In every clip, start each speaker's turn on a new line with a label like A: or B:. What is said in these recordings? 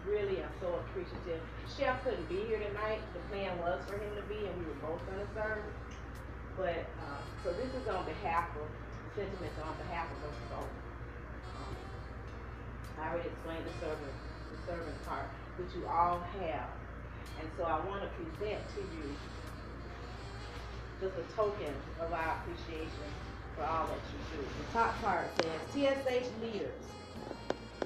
A: really am so appreciative. Chef couldn't be here tonight. The plan was for him to be, and we were both going to serve. But so this is on behalf of sentiments on behalf of us both. I already explained the servant part, which you all have, and so I want to present to you just a token of our appreciation for all that you do. The top part says, TSH leaders,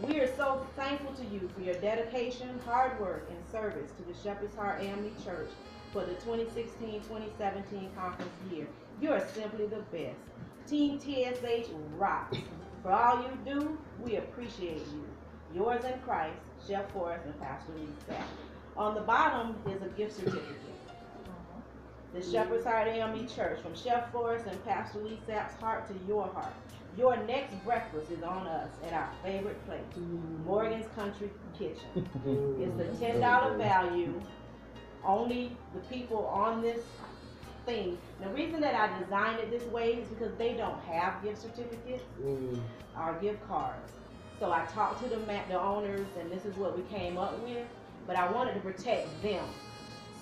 A: we are so thankful to you for your dedication, hard work, and service to the Shepherd's Heart AME Church for the 2016-2017 conference year. You are simply the best. Team TSH rocks. For all you do, we appreciate you. Yours in Christ, Chef Forrest and Pastor Lee Sapp. On the bottom is a gift certificate. The Shepherd's Heart AME Church, from Chef Forrest and Pastor Lee Sapp's heart to your heart. Your next breakfast is on us at our favorite place, Morgan's Country Kitchen. It's the $10 value. Only the people on this thing. The reason that I designed it this way is because they don't have gift certificates or gift cards. So I talked to the owners, and this is what we came up with. But I wanted to protect them.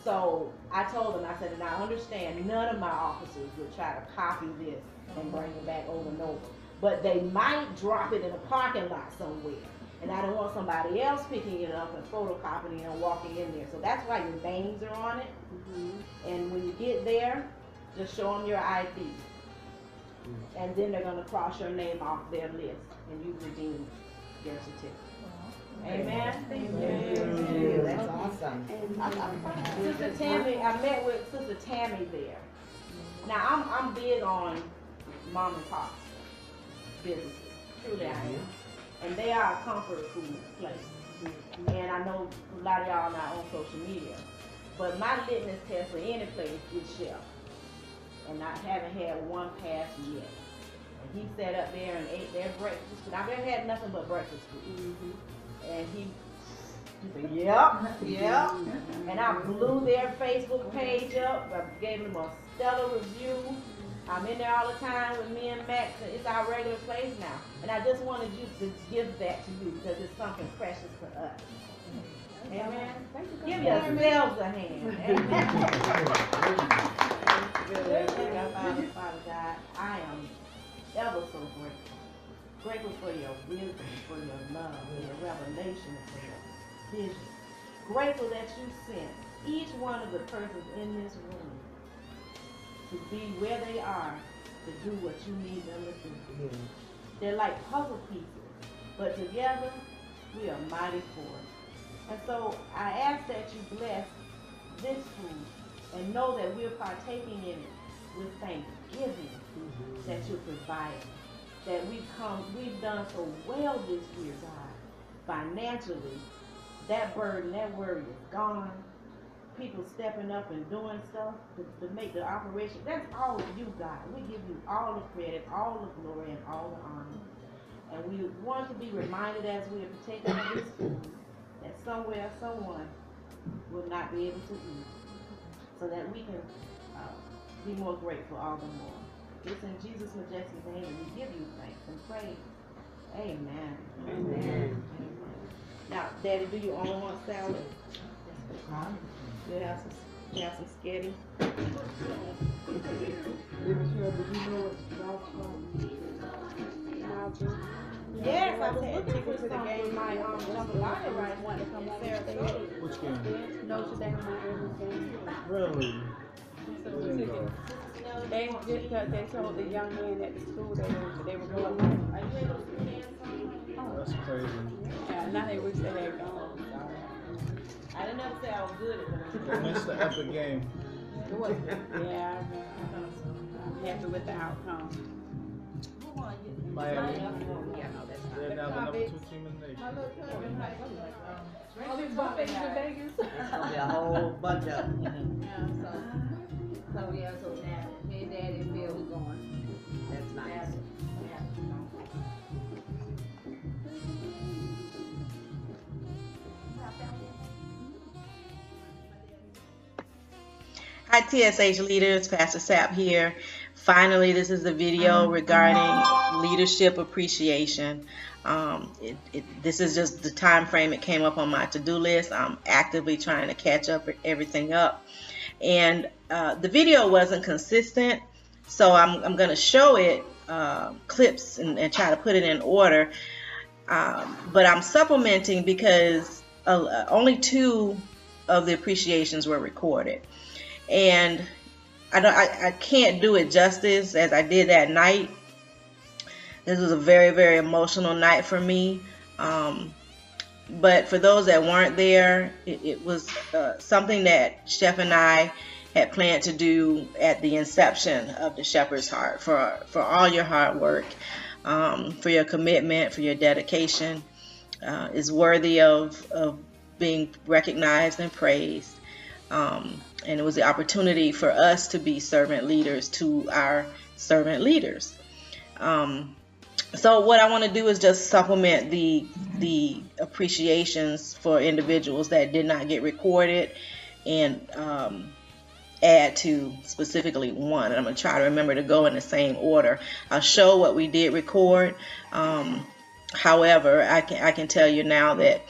A: So I told them, I said, and I understand none of my officers would try to copy this and bring it back over and over. But they might drop it in a parking lot somewhere. And I don't want somebody else picking it up and photocopying it and walking in there. So that's why your names are on it. And when you get there, just show them your ID. And then they're going to cross your name off their list, and you redeem their certificate. Amen. Thank you.
B: That's awesome.
A: Sister Tammy, I met with Sister Tammy there. Now I'm big on mom and pop businesses. Truly I am. And they are a comfort food place. And I know a lot of y'all are not on social media. But my litmus test for any place is Chef. And I haven't had one pass yet. And he sat up there and ate their breakfast food. I've never had nothing but breakfast food. And he said, yep. And I blew their Facebook page up. I gave them a stellar review. I'm in there all the time with me and Max, and it's our regular place now. And I just wanted you to give that to you because it's something precious to us. Amen. Give yourselves a hand. Amen. Father God, I am ever so grateful. Grateful for your wisdom, for your love, for your revelation, for your vision. Grateful that you sent each one of the persons in this room to be where they are to do what you need them to do. They're like puzzle pieces, but together we are mighty force. And so I ask that you bless this food and know that we're partaking in it with thanksgiving that you're providing. That we've done so well this year, God, financially. That burden, that worry is gone. People stepping up and doing stuff to make the operation. That's all of you, God. We give you all the credit, all the glory, and all the honor. And we want to be reminded as we are partaking of this food that somewhere, someone will not be able to eat, so that we can be more grateful all the more. It's in Jesus' majestic name that we give you thanks and praise. Amen. Amen. Now, Daddy, do you only want salad? You have some sketty. Yes, I was looking for the game. My jambalaya rice wanted to come to Sarasota.
C: Which game?
A: Notre Dame game.
C: Really?
D: They told the young man at the school they were going.
A: Are you able to stand something?
C: That's crazy.
D: Yeah, now they wish they had gone.
A: I didn't ever say I was good at
C: They
A: it.
C: missed the epic game.
D: Yeah, I'm happy with the outcome.
C: Miami.
D: Yeah, no, that's not.
C: They're now the number 2 team in the nation.
D: Oh, these buffets in Vegas.
B: It's gonna be a whole bunch of them.
E: So now me and Daddy and Bill was going.
B: That's nice.
F: Hi, TSH leaders. Pastor Sapp here
A: finally, this is the video regarding leadership appreciation. This is just the time frame it came up on my to-do list. I'm actively trying to catch up everything up. And the video wasn't consistent, so I'm going to show it clips and try to put it in order. But I'm supplementing because only 2 of the appreciations were recorded. And I can't do it justice as I did that night. This was a very, very emotional night for me. But for those that weren't there, it was something that Chef and I had planned to do at the inception of the Shepherd's Heart, for all your hard work, for your commitment, for your dedication, is worthy of being recognized and praised. And it was the opportunity for us to be servant leaders to our servant leaders. So what I want to do is just supplement the appreciations for individuals that did not get recorded, and add to specifically one. And I'm going to try to remember to go in the same order. I'll show what we did record. However, I can tell you now that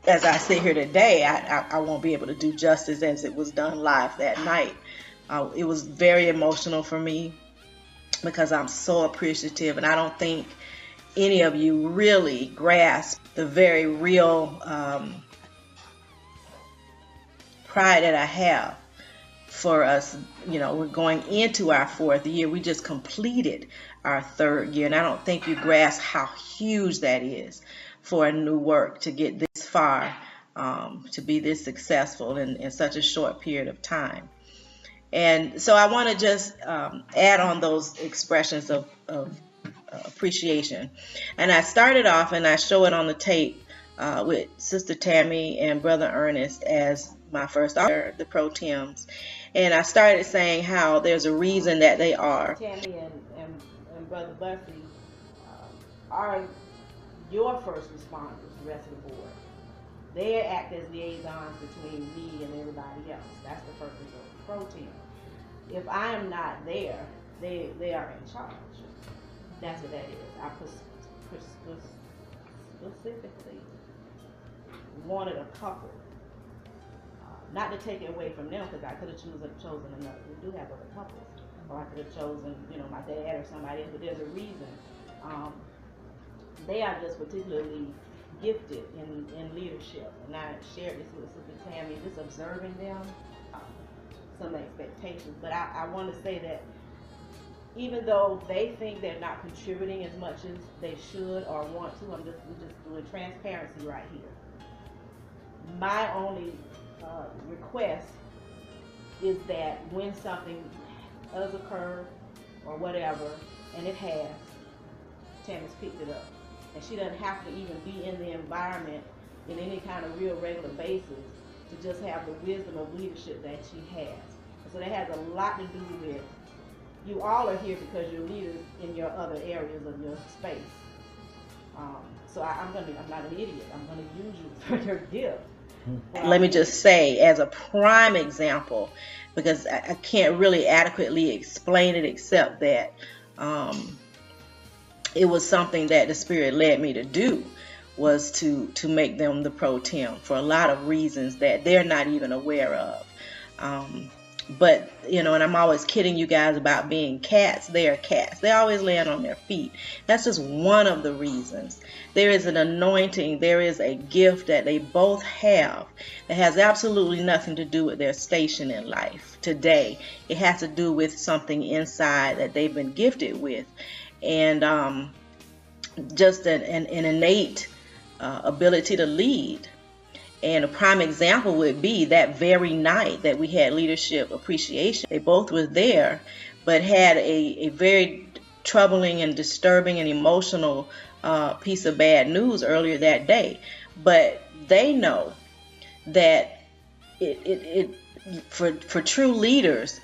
A: as I sit here today, I won't be able to do justice as it was done live that night. It was very emotional for me because I'm so appreciative, and I don't think any of you really grasp the very real pride that I have for us. You know, we're going into our 4th year. We just completed our 3rd year, and I don't think you grasp how huge that is for a new work to get this far, to be this successful in such a short period of time. And so I want to just add on those expressions of appreciation. And I started off, and I show it on the tape, with Sister Tammy and Brother Ernest as my first author, the pro tems. And I started saying how there's a reason that they are.
E: Tammy and Brother Bussy are your first responders, the rest of the board. They act as liaisons between me and everybody else. That's the purpose of the pro team. If I am not there, they are in charge. That's what that is. I specifically wanted a couple. Not to take it away from them, because I could have chosen another. We do have other couples. Or I could have chosen, my dad or somebody else, but there's a reason. They are just particularly gifted in leadership. And I shared this with Sister Tammy, just observing them, some expectations. But I want to say that even though they think they're not contributing as much as they should or want to, we're just doing transparency right here. My only request is that when something does occur or whatever, and it has, Tammy's picked it up. And she doesn't have to even be in the environment in any kind of real regular basis to just have the wisdom of leadership that she has. And so that has a lot to do with, you all are here because you're leaders in your other areas of your space. So I'm not an idiot. I'm going to use you for your gift.
A: Let me just say, as a prime example, because I can't really adequately explain it except that it was something that the Spirit led me to do, was to make them the pro tem for a lot of reasons that they're not even aware of. But, and I'm always kidding you guys about being cats. They are cats. They always land on their feet. That's just one of the reasons. There is an anointing. There is a gift that they both have that has absolutely nothing to do with their station in life today. It has to do with something inside that they've been gifted with. And just an innate ability to lead. And a prime example would be that very night that we had leadership appreciation. They both were there, but had a very troubling and disturbing and emotional piece of bad news earlier that day. But they know that for true leaders,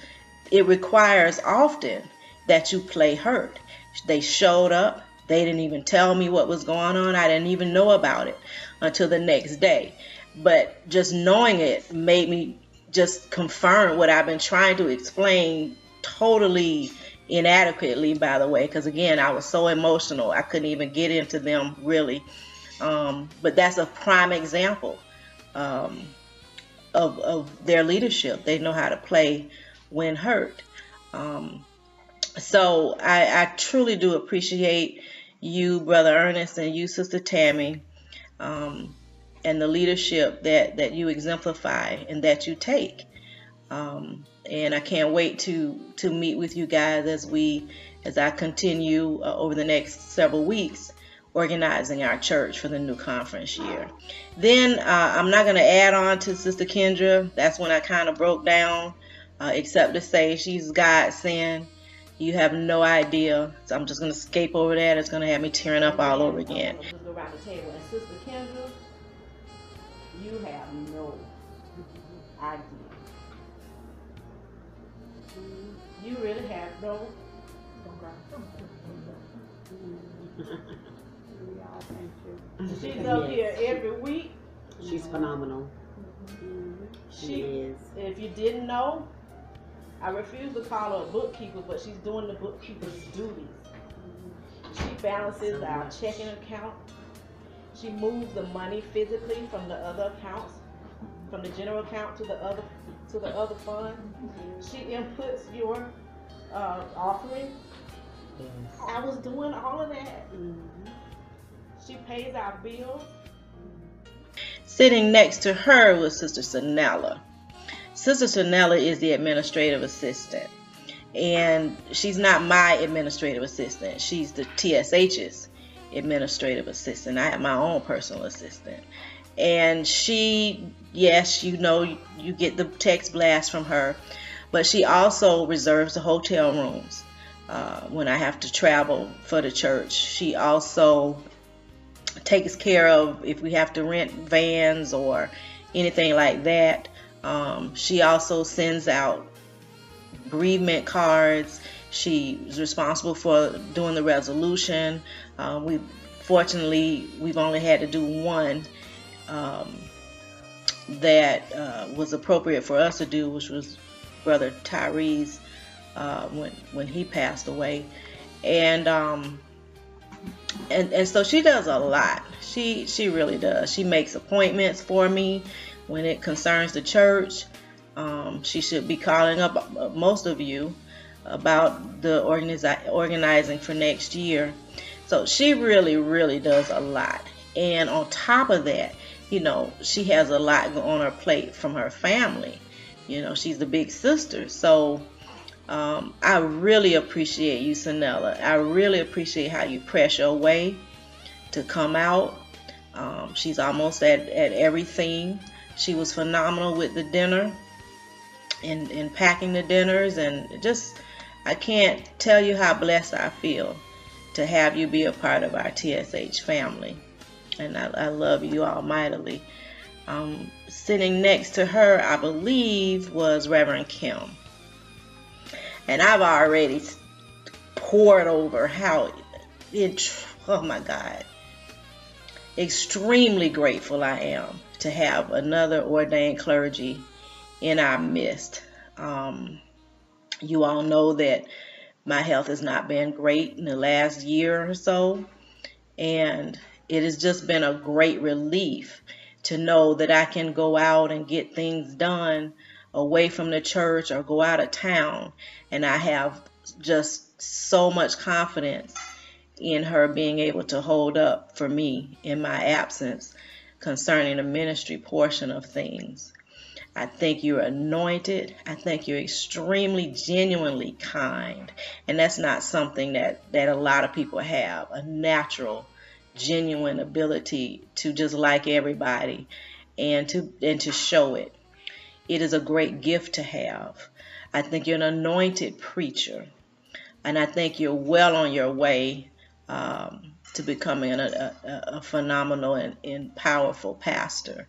A: it requires often that you play hurt. They showed up. They didn't even tell me what was going on. I didn't even know about it until the next day. But just knowing it made me just confirm what I've been trying to explain
E: totally inadequately, by the way, because again, I was so emotional, I couldn't even get into them really. But that's a prime example of their leadership. They know how to play when hurt. So I truly do appreciate you, Brother Ernest, and you, Sister Tammy, and the leadership that you exemplify and that you take. And I can't wait to meet with you guys as I continue over the next several weeks organizing our church for the new conference year. Then I'm not going to add on to Sister Kendra. That's when I kind of broke down, except to say she's God sent. You have no idea. So I'm just going to escape over that. It's going to have me tearing up all over again. Let's go around the table. And Sister Kendra, you have no idea. You really have no. She's up here every week.
B: She's phenomenal. She is.
E: If you didn't know, I refuse to call her a bookkeeper, but she's doing the bookkeeper's duties. She balances our checking account. She moves the money physically from the other accounts, from the general account to the other fund. She inputs your offering. I was doing all of that. She pays our bills. Sitting next to her was Sister Sanella. Sister Sanella is the administrative assistant, and she's not my administrative assistant. She's the TSH's administrative assistant. I have my own personal assistant, and she, yes, you know, you get the text blast from her, but she also reserves the hotel rooms when I have to travel for the church. She also takes care of if we have to rent vans or anything like that. She also sends out bereavement cards. She's responsible for doing the resolution. Fortunately, we've only had to do one that was appropriate for us to do, which was Brother Tyrese when he passed away, and so she does a lot. She really does. She makes appointments for me when it concerns the church. She should be calling up most of you about the organizing for next year. So she really does a lot. And on top of that, you know, she has a lot on her plate from her family. You know, she's the big sister. So I really appreciate you, Sanella. I really appreciate how you press your way to come out. She's almost at everything. She was phenomenal with the dinner and packing the dinners, and just, I can't tell you how blessed I feel to have you be a part of our TSH family. And I love you all mightily. Sitting next to her, I believe, was Reverend Kim. And I've already poured over how oh my God, extremely grateful I am to have another ordained clergy in our midst. You all know that my health has not been great in the last year or so, and it has just been a great relief to know that I can go out and get things done away from the church or go out of town, and I have just so much confidence in her being able to hold up for me in my absence concerning the ministry portion of things. I think you're anointed. I think you're extremely, genuinely kind, and that's not something that a lot of people have, a natural, genuine ability to just like everybody and to show it. It is a great gift to have. I think you're an anointed preacher, and I think you're well on your way to becoming a phenomenal and powerful pastor.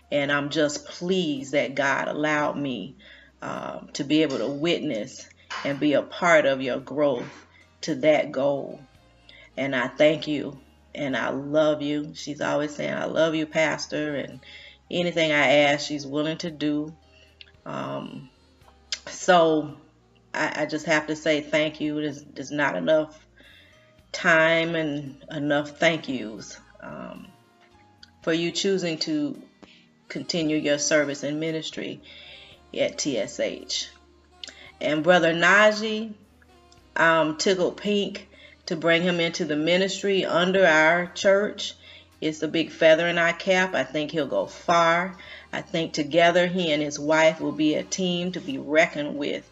E: And I'm just pleased that God allowed me to be able to witness and be a part of your growth to that goal. And I thank you, and I love you. She's always saying, I love you, Pastor, and anything I ask, she's willing to do. So I just have to say thank you. There's not enough time and enough thank yous for you choosing to continue your service and ministry at TSH. And Brother Najee, tickled pink to bring him into the ministry under our church. It's a big feather in our cap. I think he'll go far. I think together he and his wife will be a team to be reckoned with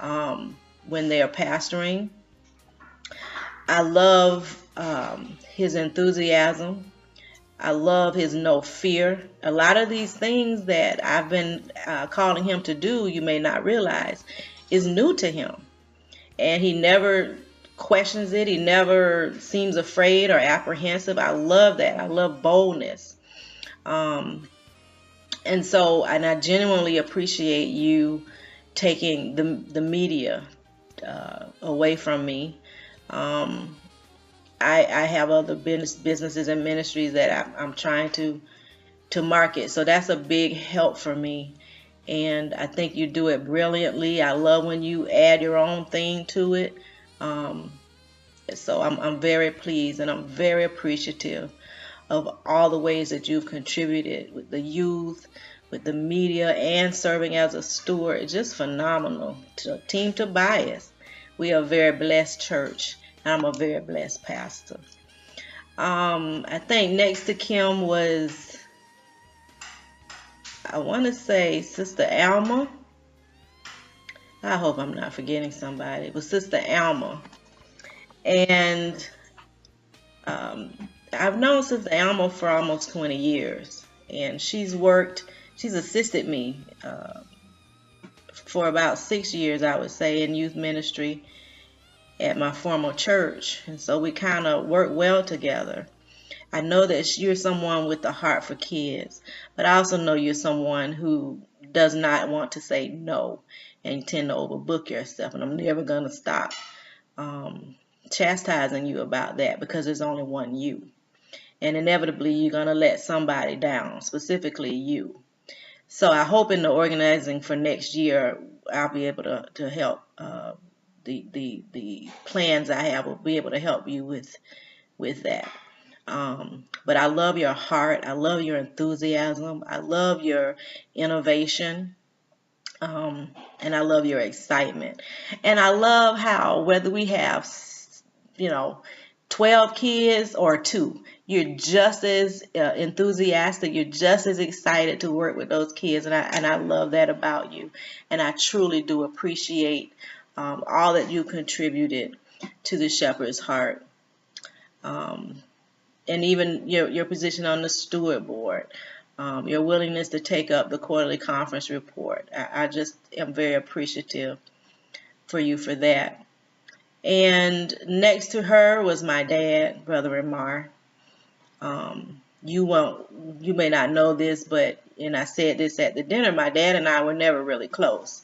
E: when they are pastoring. I love his enthusiasm. I love his no fear. A lot of these things that I've been calling him to do, you may not realize, is new to him. And he never questions it. He never seems afraid or apprehensive. I love that. I love boldness. And I genuinely appreciate you taking the media away from me. I have other businesses and ministries that I'm trying to market. So that's a big help for me. And I think you do it brilliantly. I love when you add your own thing to it. So I'm very pleased and I'm very appreciative of all the ways that you've contributed with the youth, with the media, and serving as a steward. It's just phenomenal. Team Tobias, we are a very blessed church. I'm a very blessed pastor. I think next to Kim was, I want to say, Sister Alma. I hope I'm not forgetting somebody. It was Sister Alma. And I've known Sister Alma for almost 20 years. And she's assisted me for about 6 years, I would say, in youth ministry at my former church. And so we kind of work well together. I know that you're someone with a heart for kids, but I also know you're someone who does not want to say no, and you tend to overbook yourself. And I'm never going to stop chastising you about that, because there's only one you. And inevitably, you're going to let somebody down, specifically you. So I hope in the organizing for next year, I'll be able to help. The plans I have will be able to help you with that. But I love your heart. I love your enthusiasm. I love your innovation. And I love your excitement. And I love how, whether we have, 12 kids or 2, you're just as enthusiastic. You're just as excited to work with those kids. And I love that about you. And I truly do appreciate all that you contributed to the Shepherd's Heart. And even your position on the steward board, your willingness to take up the quarterly conference report. I just am very appreciative for you for that. And next to her was my dad, Brother Amar. You may not know this, and I said this at the dinner, my dad and I were never really close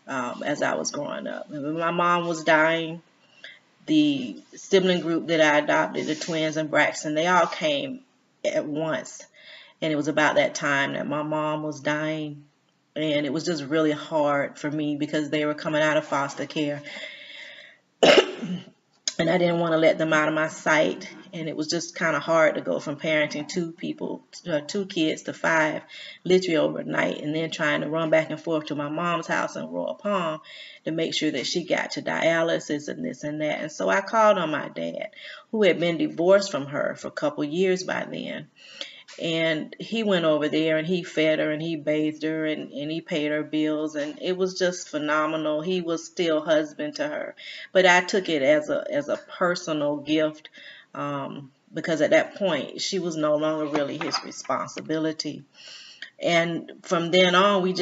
E: as I was growing up. When my mom was dying, the sibling group that I adopted, the twins and Braxton, they all came at once. And it was about that time that my mom was dying. And it was just really hard for me because they were coming out of foster care. And I didn't want to let them out of my sight. And it was just kind of hard to go from parenting 2 kids to 5, literally overnight, and then trying to run back and forth to my mom's house in Royal Palm to make sure that she got to dialysis and this and that. And so I called on my dad, who had been divorced from her for a couple years by then. And he went over there and he fed her and he bathed her and he paid her bills, and it was just phenomenal. He was still husband to her, but I took it as a personal gift because at that point she was no longer really his responsibility. And from then on,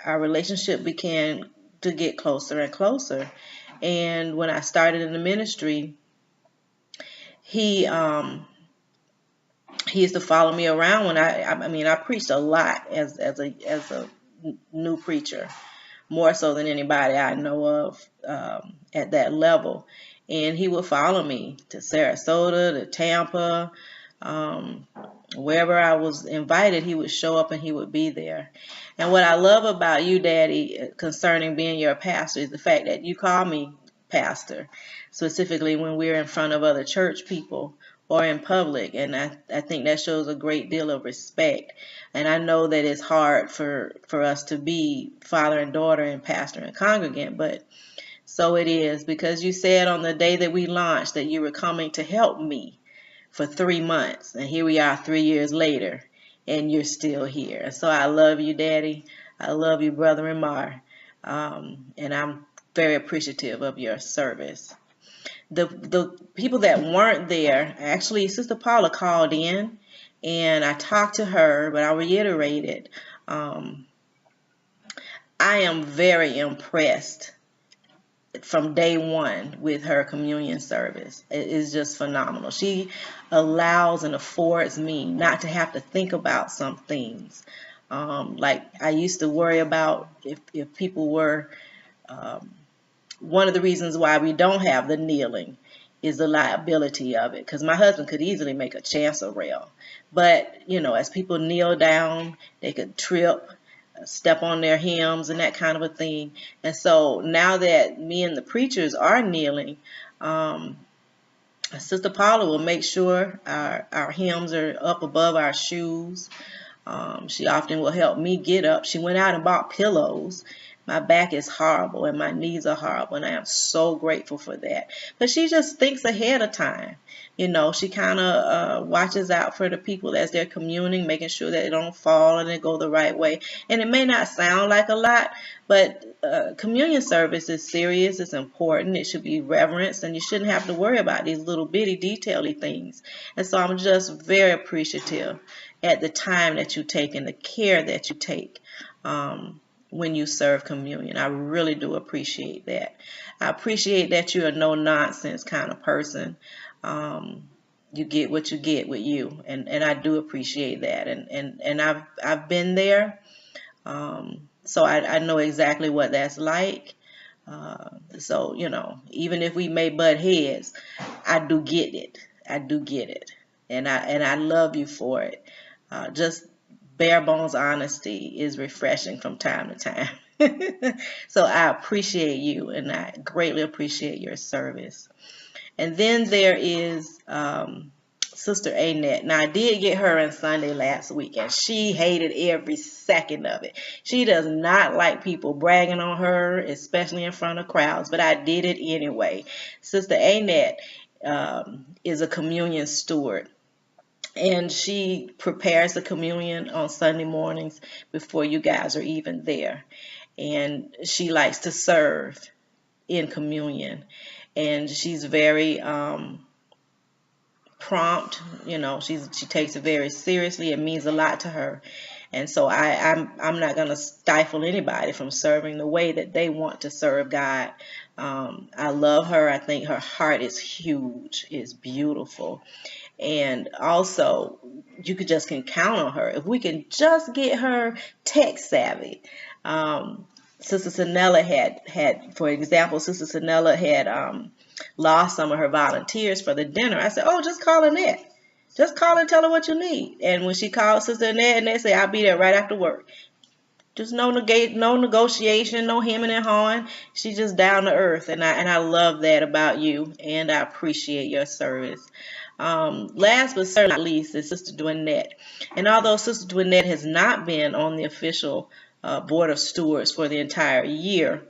E: our relationship began to get closer and closer. And when I started in the ministry, he used to follow me around when I preached a lot as a new preacher, more so than anybody I know of at that level. And he would follow me to Sarasota, to Tampa, Wherever I was invited, he would show up and he would be there. And what I love about you, Daddy, concerning being your pastor is the fact that you call me pastor, specifically when we're in front of other church people or in public. And I think that shows a great deal of respect. And I know that it's hard for us to be father and daughter and pastor and congregant, but so it is, because you said on the day that we launched that you were coming to help me for 3 months, and here we are 3 years later, and you're still here. So I love you, Daddy. I love you, Brother Amar, and I'm very appreciative of your service. The people that weren't there, actually, Sister Paula called in, and I talked to her, but I'll reiterate it. I am very impressed from day one with her communion service. It is just phenomenal. She allows and affords me not to have to think about some things. Like I used to worry about if people were, one of the reasons why we don't have the kneeling is the liability of it, because my husband could easily make a chancel rail. But, you know, as people kneel down, they could trip, step on their hems and that kind of a thing. And so now that me and the preachers are kneeling, Sister Paula will make sure our hems are up above our shoes. She often will help me get up. She went out and bought pillows. My back is horrible and my knees are horrible, and I am so grateful for that. But she just thinks ahead of time. You know, she kind of watches out for the people as they're communing, making sure that they don't fall and they go the right way. And it may not sound like a lot, but communion service is serious. It's important. It should be reverenced, and you shouldn't have to worry about these little bitty detaily things. And so I'm just very appreciative at the time that you take and the care that you take when you serve communion. I really do appreciate that. I appreciate that you're a no-nonsense kind of person. You get what you get with you, and I do appreciate that. And I've been there, so I know exactly what that's like. So, you know, even if we may butt heads, I do get it. I do get it, and I love you for it. Just bare bones honesty is refreshing from time to time. So I appreciate you, and I greatly appreciate your service. And then there is Sister Annette. Now, I did get her on Sunday last week, and she hated every second of it. She does not like people bragging on her, especially in front of crowds, but I did it anyway. Sister Annette is a communion steward, and she prepares the communion on Sunday mornings before you guys are even there. And she likes to serve in communion. And she's very prompt. You know, she takes it very seriously. It means a lot to her. And so I'm not going to stifle anybody from serving the way that they want to serve God. I love her. I think her heart is huge. It's beautiful. And also, you can count on her. If we can just get her tech savvy. Sister Sanella had, for example, Sister Sanella had lost some of her volunteers for the dinner. I said, oh, just call Annette. Just call and tell her what you need. And when she called Sister Annette, and they say, I'll be there right after work. Just no negotiation, no hemming and hawing. She's just down to earth, and I love that about you, and I appreciate your service. Last but certainly not least is Sister Dwinette. And although Sister Dwinette has not been on the official Board of Stewards for the entire year,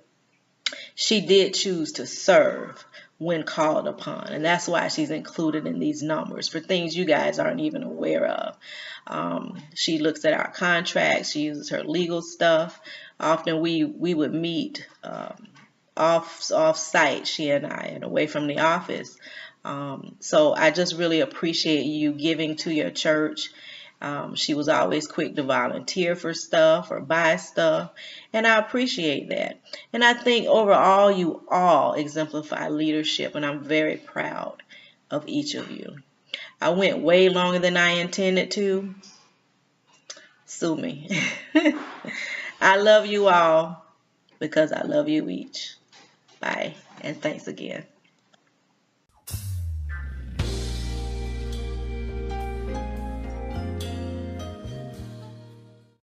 E: she did choose to serve when called upon, and that's why she's included in these numbers for things you guys aren't even aware of. She looks at our contracts. She uses her legal stuff. Often we would meet off site, she and I, and away from the office. So I just really appreciate you giving to your church. She was always quick to volunteer for stuff or buy stuff, and I appreciate that. And I think overall you all exemplify leadership, and I'm very proud of each of you. I went way longer than I intended to. Sue me. I love you all because I love you each. Bye, and thanks again.